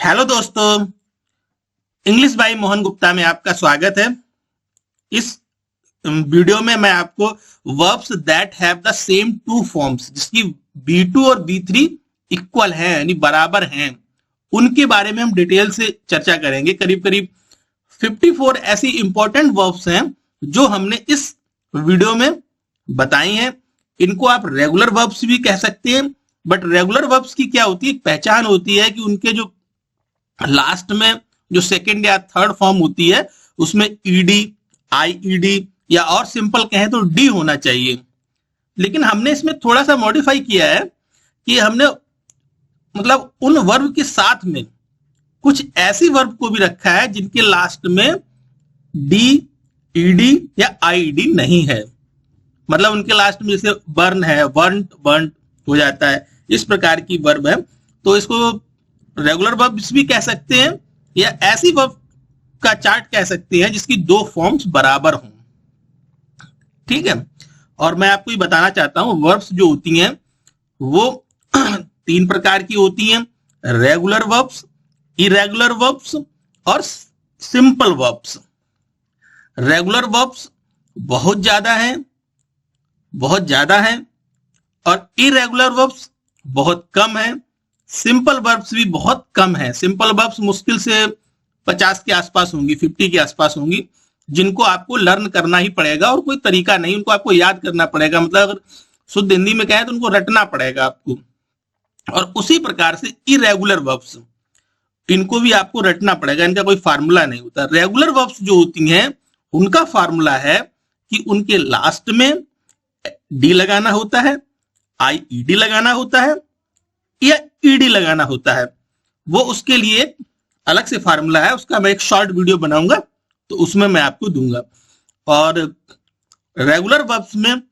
Hello दोस्तों, English by Mohan Gupta में आपका स्वागत है। इस वीडियो में मैं आपको verbs that have the same two forms, जिसकी B2 और B3 इक्वल हैं यानी बराबर हैं, उनके बारे में हम डिटेल से चर्चा करेंगे। करीब करीब 54 ऐसी इंपॉर्टेंट वर्ब्स हैं जो हमने इस वीडियो में बताई हैं। इनको आप रेगुलर वर्ब्स भी कह सकते हैं, बट रेगुलर वर्ब्स की क्या होती है, पहचान होती है कि उनके जो लास्ट में जो सेकंड या थर्ड फॉर्म होती है उसमें ईडी, आईईडी या और सिंपल कहें तो डी होना चाहिए। लेकिन हमने इसमें थोड़ा सा मॉडिफाई किया है कि हमने मतलब उन वर्ब के साथ में कुछ ऐसी वर्ब को भी रखा है जिनके लास्ट में डी, ईडी या आईईडी नहीं है। मतलब उनके लास्ट में जैसे बर्न है, वर्ंट, बर्न्ट हो जाता है, इस प्रकार की वर्ब है। तो इसको रेगुलर वर्ब्स भी कह सकते हैं या ऐसी वर्ब का चार्ट कह सकते हैं जिसकी दो फॉर्म्स बराबर हों। ठीक है, और मैं आपको ये बताना चाहता हूं वर्ब्स जो होती हैं वो 3 प्रकार की होती हैं: रेगुलर वर्ब्स, इरेगुलर वर्ब्स और सिंपल वर्ब्स। रेगुलर वर्ब्स बहुत ज्यादा हैं और इरेगुलर वर्ब्स बहुत कम है। सिंपल वर्ब्स भी बहुत कम है। सिंपल वर्ब्स मुश्किल से 50 के आसपास होंगी, 50 के आसपास होंगी, जिनको आपको लर्न करना ही पड़ेगा और कोई तरीका नहीं, उनको आपको याद करना पड़ेगा। मतलब अगर शुद्ध हिंदी में कहें तो उनको रटना पड़ेगा आपको। और उसी प्रकार से इरेगुलर वर्ब्स, इनको भी आपको रटना पड़ेगा, इनका कोई फार्मूला नहीं होता। रेगुलर वर्ब्स जो होती हैं उनका फार्मूला है कि उनके लास्ट में डी लगाना होता है, आईईडी लगाना होता है या ईडी लगाना होता है। वो उसके लिए अलग से फार्मूला है, उसका मैं एक शॉर्ट वीडियो बनाऊंगा तो उसमें मैं आपको दूंगा। और रेगुलर वर्ब्स में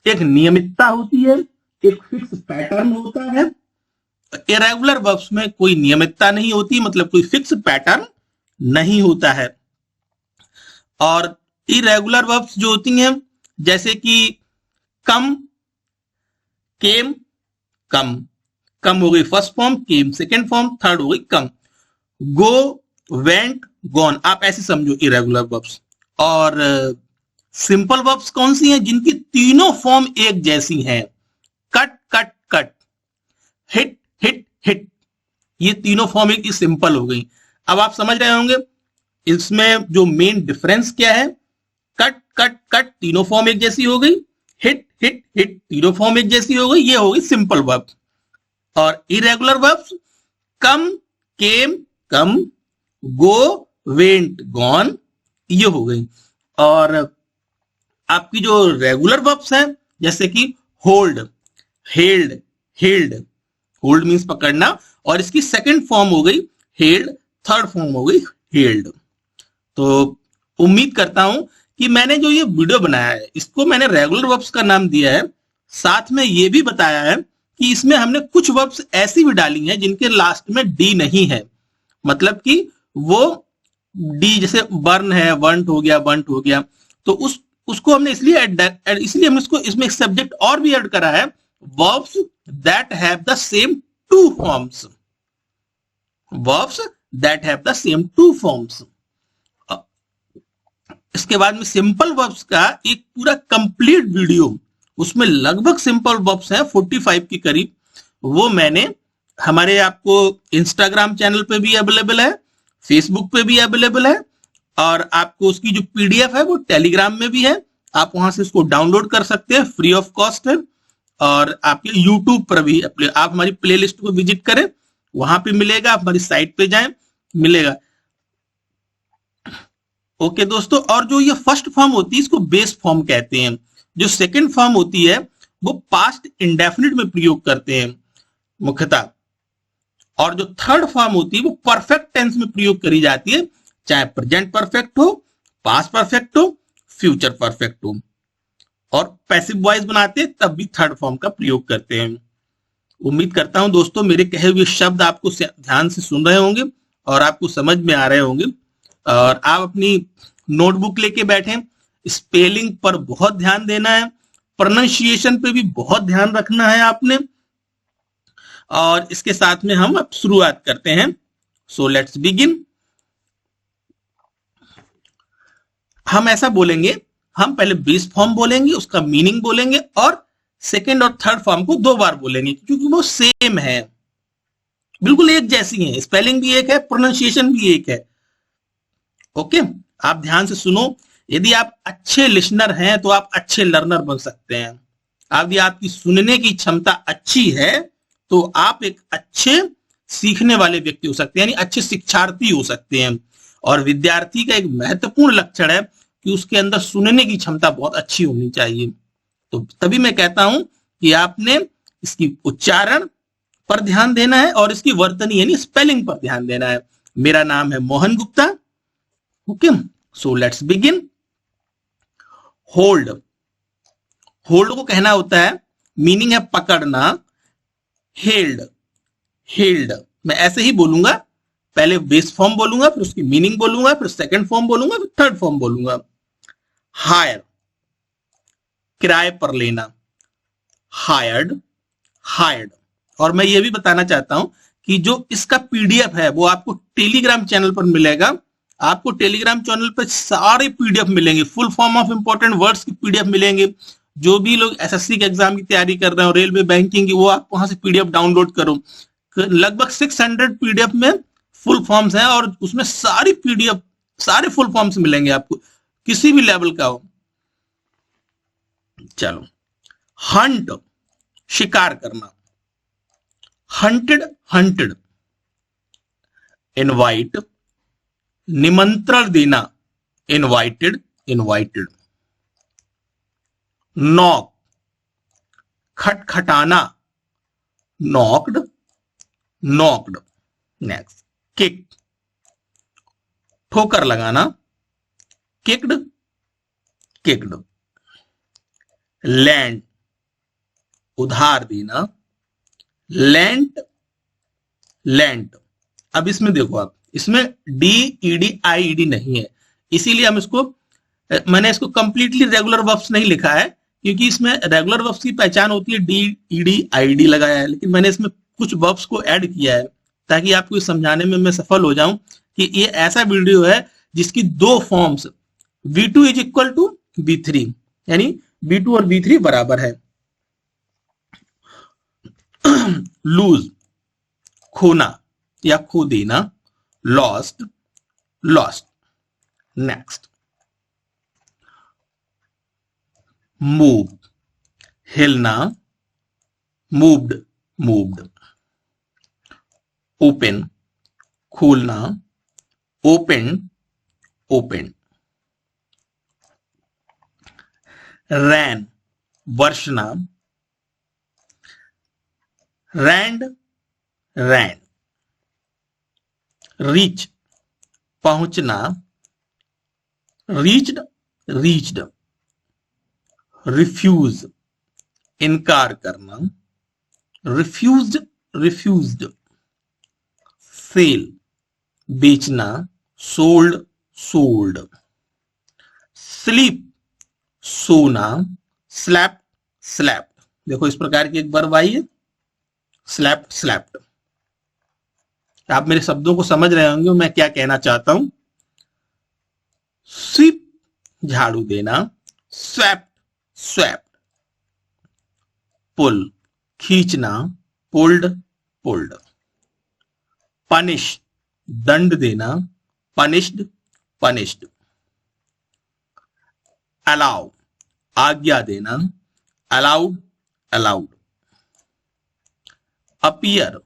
एक नियमितता होती है, एक फिक्स पैटर्न होता है। इरेगुलर वर्ब्स में कोई नियमितता नहीं होती, मतलब कोई फिक्स पैटर्न नहीं होता है। और इरेगुलर वर्ब्स जो होती हैं जैसे कि कम, केम, कम हो गई फर्स्ट फॉर्म, केम सेकेंड फॉर्म, थर्ड हो गई कम। गो, वेंट, गॉन, आप ऐसे समझो इरेगुलर वर्ब्स। और सिंपल वर्ब्स कौन सी हैं? जिनकी तीनों फॉर्म एक जैसी हैं। Cut, cut, cut, hit, hit, hit, ये तीनों फॉर्म एक सिंपल हो गई। अब आप समझ रहे होंगे इसमें जो मेन डिफरेंस क्या है। कट, कट, कट, तीनों फॉर्म एक जैसी हो गई। हिट, हिट, हिट, तीनों फॉर्म एक जैसी हो गई। ये हो गई सिंपल वर्ब। और इरेगुलर वर्ब्स कम, केम, कम, गो, वेंट, गॉन, ये हो गई। और आपकी जो रेगुलर वर्ब्स हैं जैसे कि hold, held, healed, hold means पकड़ना, और इसकी सेकंड फॉर्म हो गई हेल्ड, थर्ड फॉर्म हो गई हेल्ड। तो उम्मीद करता हूं कि मैंने जो ये वीडियो बनाया है इसको मैंने रेगुलर वर्ब्स का नाम दिया है। साथ में ये भी बताया है कि इसमें हमने कुछ वर्ब्स ऐसी भी डाली हैं जिनके लास्ट में डी नहीं है। मतलब कि वो डी, जैसे बर्न है, वर्ंट हो गया, तो उसको हमने इसलिए हमने इसको इसमें एक सब्जेक्ट और भी ऐड करा है, verbs that have the same two forms. Verbs that have the same two forms. इसके बाद में सिंपल वर्ब्स का एक पूरा कंप्लीट वीडियो, उसमें लगभग सिंपल वर्ब्स हैं 45 के करीब, वो मैंने हमारे आपको इंस्टाग्राम चैनल पे भी अवेलेबल है, फेसबुक पे भी अवेलेबल है, और आपको उसकी जो पीडीएफ है वो टेलीग्राम में भी है। आप वहां से उसको डाउनलोड कर सकते हैं, फ्री ऑफ कॉस्ट है। और आपके यूट्यूब पर भी आप हमारी प्लेलिस्ट को विजिट करें, वहां पे मिलेगा। आप हमारी साइट पे जाएं, मिलेगा। ओके दोस्तों, और जो ये फर्स्ट फॉर्म होती है इसको बेस फॉर्म कहते हैं। जो सेकंड फॉर्म होती है वो पास्ट इंडेफिनिट में प्रयोग करते हैं मुख्यतः। और जो थर्ड फॉर्म होती है वो परफेक्ट टेंस में प्रयोग करी जाती है, चाहे प्रेजेंट परफेक्ट हो, पास्ट परफेक्ट हो, फ्यूचर परफेक्ट हो। और पैसिव वॉइस बनाते हैं तब भी थर्ड फॉर्म का प्रयोग करते हैं। उम्मीद करता हूं दोस्तों मेरे कहे हुए शब्द आपको ध्यान से सुन रहे होंगे और आपको समझ में आ रहे होंगे। और आप अपनी नोटबुक लेके बैठे, स्पेलिंग पर बहुत ध्यान देना है, प्रोनाउंसिएशन पे भी बहुत ध्यान रखना है आपने। और इसके साथ में हम अब शुरुआत करते हैं सो लेट्स बिगिन। हम ऐसा बोलेंगे, हम पहले बेस फॉर्म बोलेंगे, उसका मीनिंग बोलेंगे और सेकेंड और थर्ड फॉर्म को 2 बार बोलेंगे क्योंकि वो सेम है, बिल्कुल एक जैसी है, स्पेलिंग भी एक है, प्रोनाउंसिएशन भी एक है। ओके, आप ध्यान से सुनो। यदि आप अच्छे लिसनर हैं तो आप अच्छे लर्नर बन सकते हैं। यदि आपकी सुनने की क्षमता अच्छी है तो आप एक अच्छे सीखने वाले व्यक्ति हो सकते हैं, यानी अच्छे शिक्षार्थी हो सकते हैं। और विद्यार्थी का एक महत्वपूर्ण लक्षण है कि उसके अंदर सुनने की क्षमता बहुत अच्छी होनी चाहिए। तो तभी मैं कहता हूं कि आपने इसकी उच्चारण पर ध्यान देना है और इसकी वर्तनी यानी स्पेलिंग पर ध्यान देना है। मेरा नाम है Mohan Gupta. Okay, so let's begin. Hold, hold को कहना होता है, मीनिंग है पकड़ना। हेल्ड, हेल्ड मैं ऐसे ही बोलूंगा, पहले बेस फॉर्म बोलूंगा, फिर उसकी मीनिंग बोलूंगा, फिर सेकंड फॉर्म बोलूंगा, फिर थर्ड फॉर्म बोलूंगा। हायर, किराए पर लेना। Hired, hired. और मैं ये भी बताना चाहता हूं कि जो इसका पीडीएफ है वो आपको टेलीग्राम चैनल पर मिलेगा। आपको टेलीग्राम चैनल पर सारे पीडीएफ मिलेंगे, full form of important words की पीडीएफ मिलेंगे। जो भी लोग एसएससी के एग्जाम की तैयारी कर रहे हो, रेलवे बैंकिंग की, वो आप वहां से पीडीएफ डाउनलोड करो। लगभग 600 पीडीएफ में फुल फॉर्म्स हैं और उसमें सारी पीडीएफ, सारे फुल फॉर्म्स मिलेंगे आपको, किसी भी लेवल का हो। चलो, हंट, शिकार करना। Hunted, hunted. इनवाइट, निमंत्रण देना। Invited, invited. नॉक, खटखटाना। Knocked, knocked. नेक्स्ट, किक, ठोकर लगाना। Kicked, kicked. लैंड, उधार देना। Lend, lend. अब इसमें देखो आप, इसमें डी ईडी आई ईडी नहीं है, इसीलिए हम इसको, मैंने इसको कंप्लीटली रेगुलर वर्ब्स नहीं लिखा है क्योंकि इसमें रेगुलर वर्ब्स की पहचान होती है डी ईडी आईडी लगाया है, लेकिन मैंने इसमें कुछ वर्ब्स को ऐड किया है ताकि आपको समझाने में मैं सफल हो जाऊं कि ये ऐसा वीडियो है जिसकी 2 forms V2 is equal to V3, यानी V2 और V3 बराबर है। लूज, खोना या खो देना। Lost, lost. नेक्स्ट, मूव, हिलना। Moved, moved. ओपन, खोलना। Open, open. रैन, वर्षना। Rained, rain. रीच, पहुंचना। Reached, reached. रिफ्यूज, इनकार करना। Refused, refused. सेल, बेचना। Sold, sold. स्लीप, सोना। Slept, slept. देखो इस प्रकार की एक वर्ब आई है, स्लैप, स्लैप्ड। आप मेरे शब्दों को समझ रहे होंगे मैं क्या कहना चाहता हूं। स्वीप, झाड़ू देना। Swapped, swapped. पुल, खींचना। Pulled, pulled. पनिश, दंड देना। Punished, punished. अलाउ, आज्ञा देना। Allowed, allowed. अपीयर,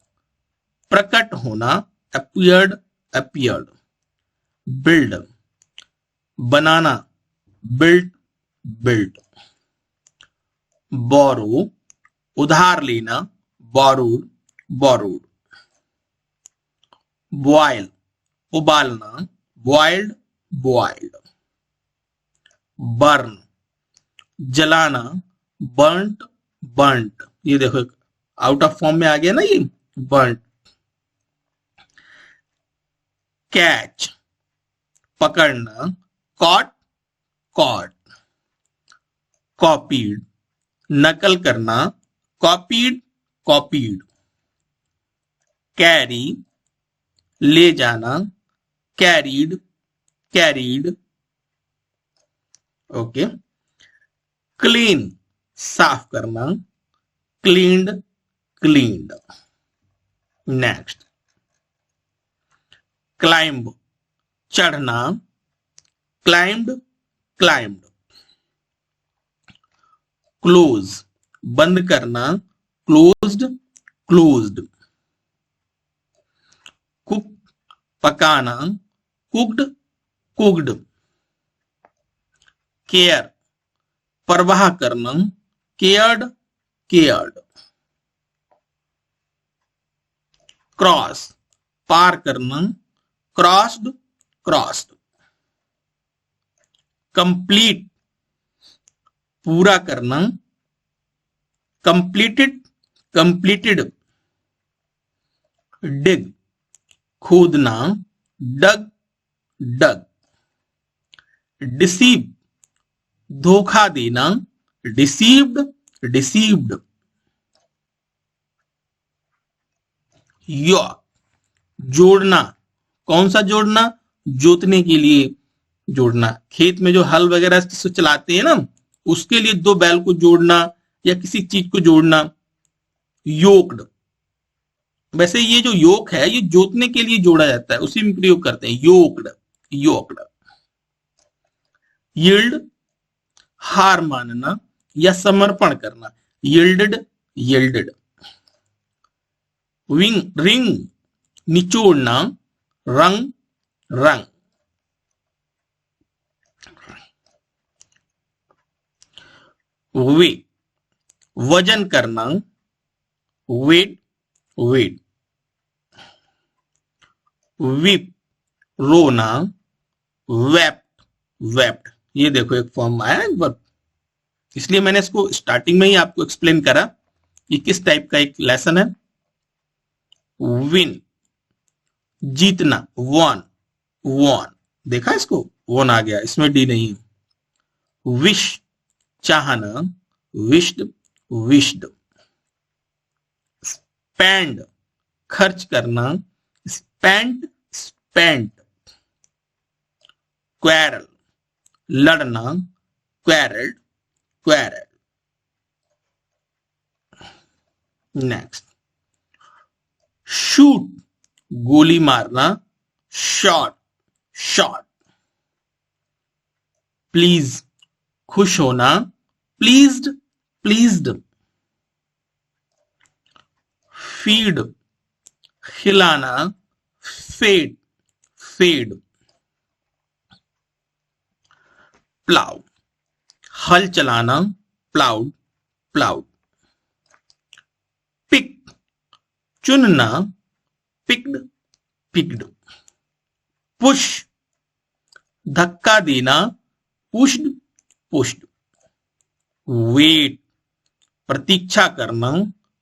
प्रकट होना। Appeared, appeared. बिल्ड, बनाना। Built, built. बोरो, उधार लेना। Borrowed, borrowed. बॉयल, उबालना। Boiled, boiled. बर्न, जलाना। Burnt, burnt. ये देखो आउट ऑफ फॉर्म में आ गया ना ये, बर्न्ट। कैच, पकड़ना। Caught, caught. कॉपीड, नकल करना। Copied, copied. कैरी, ले जाना, कैरीड, कैरीड। ओके। क्लीन, साफ करना, क्लीन्ड, क्लीन्ड। नेक्स्ट, क्लाइंब, चढ़ना, क्लाइंब्ड, क्लाइंब्ड। क्लोज, बंद करना, क्लोज्ड, क्लोज्ड। कुक, पकाना, कुक्ड, कुक्ड। केयर, परवाह करना, केयर्ड, केयर्ड। क्रॉस, पार करना, क्रॉस्ड, क्रॉस्ड। कंप्लीट, पूरा करना, कंप्लीटेड, कंप्लीटेड। डिग, खोदना, डग, डग। डिसीव, धोखा देना, डिसीव्ड, डिसीव्ड। यॉर्क, जोड़ना, कौन सा जोड़ना, जोतने के लिए जोड़ना, खेत में जो हल वगैरह से चलाते हैं ना, उसके लिए दो बैल को जोड़ना या किसी चीज को जोड़ना। योक्ड, वैसे ये जो योक है ये जोतने के लिए जोड़ा जाता है, उसी में प्रयोग करते हैं, योक्ड, योक्ड। यील्ड, हार मानना या समर्पण करना, यील्डेड, यील्डेड। विंग, रिंग, निचोड़ना, रंग, रंग। वे, वजन करना, वेट, वेट। विप, रोना, वेप्ट, वेप्ट। ये देखो एक फॉर्म आया एक बार, इसलिए मैंने इसको स्टार्टिंग में ही आपको एक्सप्लेन करा ये किस टाइप का एक लेसन है। विन, जीतना, वन, वन। देखा इसको, वन आ गया, इसमें डी नहीं है। विश, चाहना, विश्ड, विश्ड। स्पेंड, खर्च करना, स्पेंड, स्पेंट। क्वेरल, लड़ना, क्वेरल्ड, क्वेरल। नेक्स्ट, शूट, गोली मारना, शॉट, शॉट। प्लीज, खुश होना, प्लीज्ड, प्लीज्ड। फीड, खिलाना, फेड, फेड। प्लाउ, हल चलाना, प्लाउड, प्लाउड। पिक, चुनना, पिक्ड, पिक्ड। पुश, धक्का देना, पुश्ड, पुश्ड। वेट, प्रतीक्षा करना,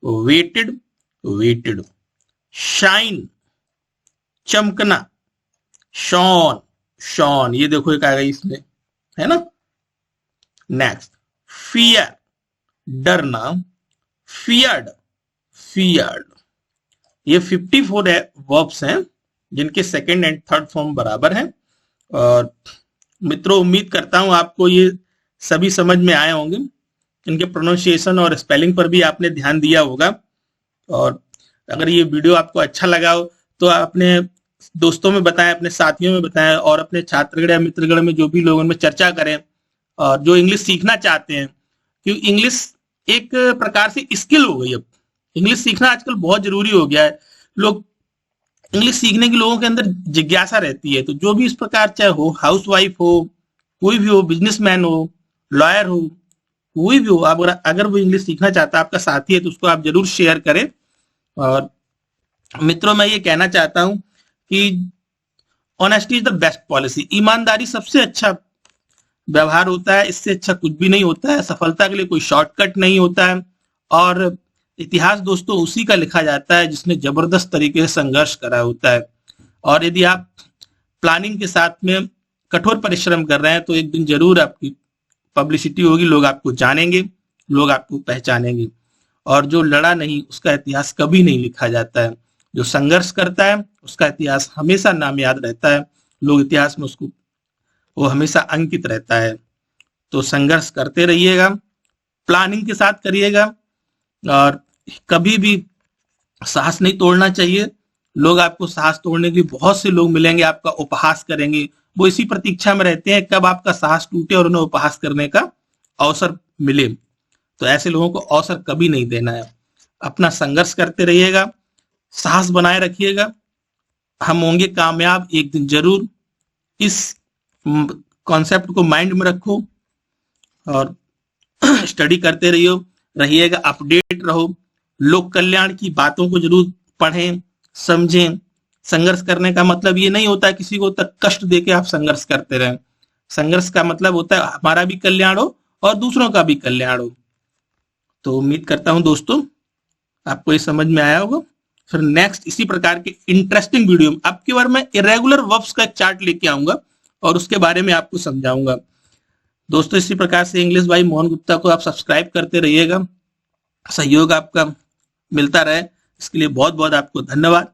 वेटेड, वेटेड। शाइन, चमकना, शॉन, शॉन। ये देखो एक आ गई इसमें, है ना। नेक्स्ट, फियर, डरना, फियर्ड, फियर्ड। ये 54 वर्ब्स हैं जिनके सेकंड एंड थर्ड फॉर्म बराबर हैं। और मित्रों, उम्मीद करता हूं आपको ये सभी समझ में आए होंगे। इनके प्रोनाउंसिएशन और स्पेलिंग पर भी आपने ध्यान दिया होगा। और अगर ये वीडियो आपको अच्छा लगा हो तो अपने दोस्तों में बताएं, अपने साथियों में बताएं, और अपने छात्रगण या मित्रगण में जो भी लोग उनमें चर्चा करें। और जो इंग्लिश सीखना चाहते हैं, क्योंकि इंग्लिश एक प्रकार से स्किल हो गई। अब इंग्लिश सीखना आजकल बहुत जरूरी हो गया है। लोग इंग्लिश सीखने के लोगों के अंदर जिज्ञासा रहती है। तो जो भी इस प्रकार, चाहे हो हाउसवाइफ हो, कोई भी हो, बिजनेसमैन हो, लॉयर हो, कोई भी हो, आप अगर वो इंग्लिश सीखना चाहता है, आपका साथी है, तो उसको आप जरूर शेयर करें। और मित्रों, मैं ये कहना चाहता हूं कि honesty is the best policy. ईमानदारी सबसे अच्छा व्यवहार होता है, इससे अच्छा कुछ भी नहीं होता है। सफलता के लिए कोई शॉर्टकट नहीं होता है। और इतिहास दोस्तों उसी का लिखा जाता है जिसने जबरदस्त तरीके से संघर्ष करा होता है। और यदि आप प्लानिंग के साथ में कठोर परिश्रम कर रहे हैं तो एक दिन जरूर आपकी पब्लिसिटी होगी, लोग आपको जानेंगे, लोग आपको पहचानेंगे। और जो लड़ा नहीं उसका इतिहास कभी नहीं लिखा जाता है। जो संघर्ष करता है उसका इतिहास हमेशा नाम याद रहता है, लोग इतिहास में उसको वो हमेशा अंकित रहता है। तो संघर्ष करते रहिएगा, प्लानिंग के साथ करिएगा और कभी भी साहस नहीं तोड़ना चाहिए। लोग आपको साहस तोड़ने के बहुत से लोग मिलेंगे, आपका उपहास करेंगे, वो इसी प्रतीक्षा में रहते हैं कब आपका साहस टूटे और उन्हें उपहास करने का अवसर मिले। तो ऐसे लोगों को अवसर कभी नहीं देना है। अपना संघर्ष करते रहिएगा, साहस बनाए रखिएगा, हम होंगे कामयाब एक दिन जरूर। इस कॉन्सेप्ट को माइंड में रखो और स्टडी करते रहिएगा, अपडेट रहो, लोक कल्याण की बातों को जरूर पढ़ें, समझें। संघर्ष करने का मतलब ये नहीं होता है किसी को तक कष्ट देके आप संघर्ष करते रहें। संघर्ष का मतलब होता है हमारा भी कल्याण हो और दूसरों का भी कल्याण हो। तो उम्मीद करता हूं दोस्तों आपको ये समझ में आया होगा। फिर नेक्स्ट इसी प्रकार के इंटरेस्टिंग वीडियो में अब की बार मैं इरेगुलर वर्ब्स का एक चार्ट लेके आऊंगा और उसके बारे में आपको समझाऊंगा। दोस्तों इसी प्रकार से इंग्लिश भाई मोहन गुप्ता को आप सब्सक्राइब करते रहिएगा, सहयोग आपका मिलता रहे, इसके लिए बहुत बहुत आपको धन्यवाद।